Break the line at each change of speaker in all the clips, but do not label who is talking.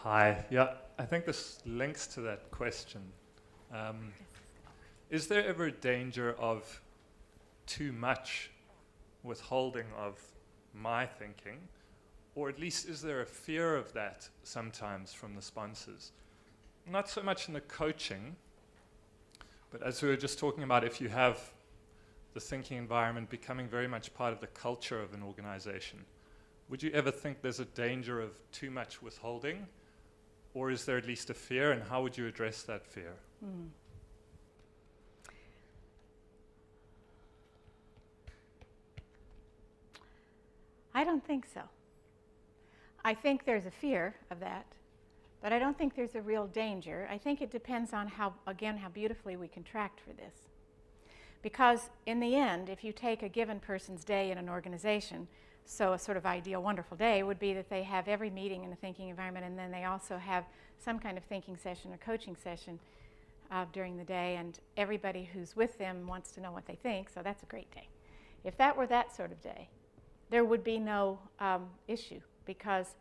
Hi. Yeah, I think this links to that question. Is there ever a danger of too much withholding of my thinking? Or at least is there a fear of that sometimes from the sponsors? Not so much in the coaching, but as we were just talking about, if you have the thinking environment becoming very much part of the culture of an organization, would you ever think there's a danger of too much withholding? Or is there at least a fear, and how would you address that fear?
I don't think so. I think there's a fear of that, but I don't think there's a real danger. I think it depends on how beautifully we contract for this. Because in the end, if you take a given person's day in an organization, so a sort of ideal, wonderful day would be that they have every meeting in a thinking environment, and then they also have some kind of thinking session or coaching session during the day, and everybody who's with them wants to know what they think, so that's a great day. If that were that sort of day, there would be no issue, because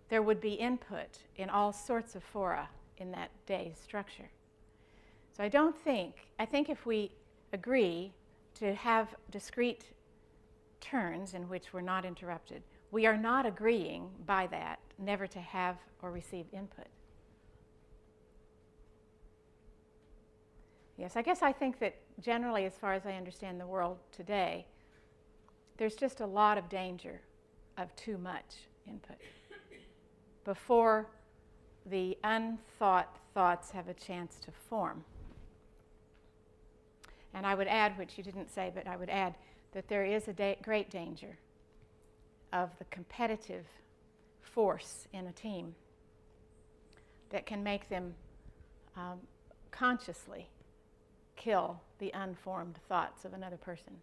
there would be input in all sorts of fora in that day's structure. So I think if we agree to have discrete turns in which we're not interrupted, we are not agreeing by that never to have or receive input. Yes, I guess I think that generally, as far as I understand the world today, there's just a lot of danger of too much input before the unthought thoughts have a chance to form. And I would add, which you didn't say, but I would add that there is a great danger of the competitive force in a team that can make them consciously kill the unformed thoughts of another person.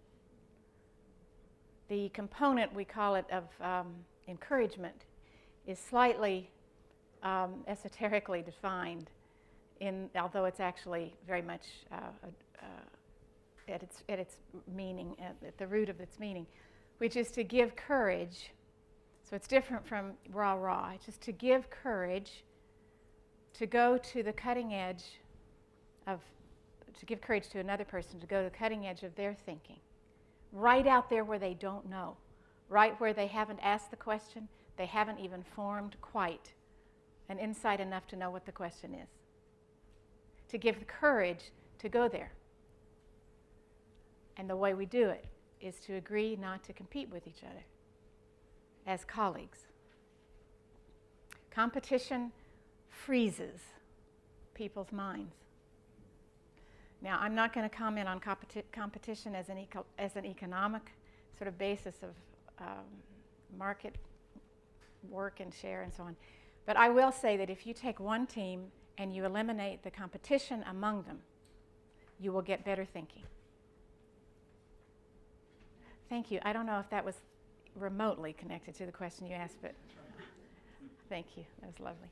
The component, we call it, of encouragement is slightly esoterically defined, although it's actually very much at its meaning, at the root of its meaning, which is to give courage. So it's different from rah-rah. It's just to give courage to go to the cutting edge to give courage to another person to go to the cutting edge of their thinking. Right out there where they don't know, right where they haven't asked the question, they haven't even formed quite an insight enough to know what the question is. To give the courage to go there. And the way we do it is to agree not to compete with each other as colleagues. Competition freezes people's minds. Now, I'm not going to comment on competition as an economic sort of basis of market work and share and so on. But I will say that if you take one team and you eliminate the competition among them, you will get better thinking. Thank you. I don't know if that was remotely connected to the question you asked, but thank you. That was lovely.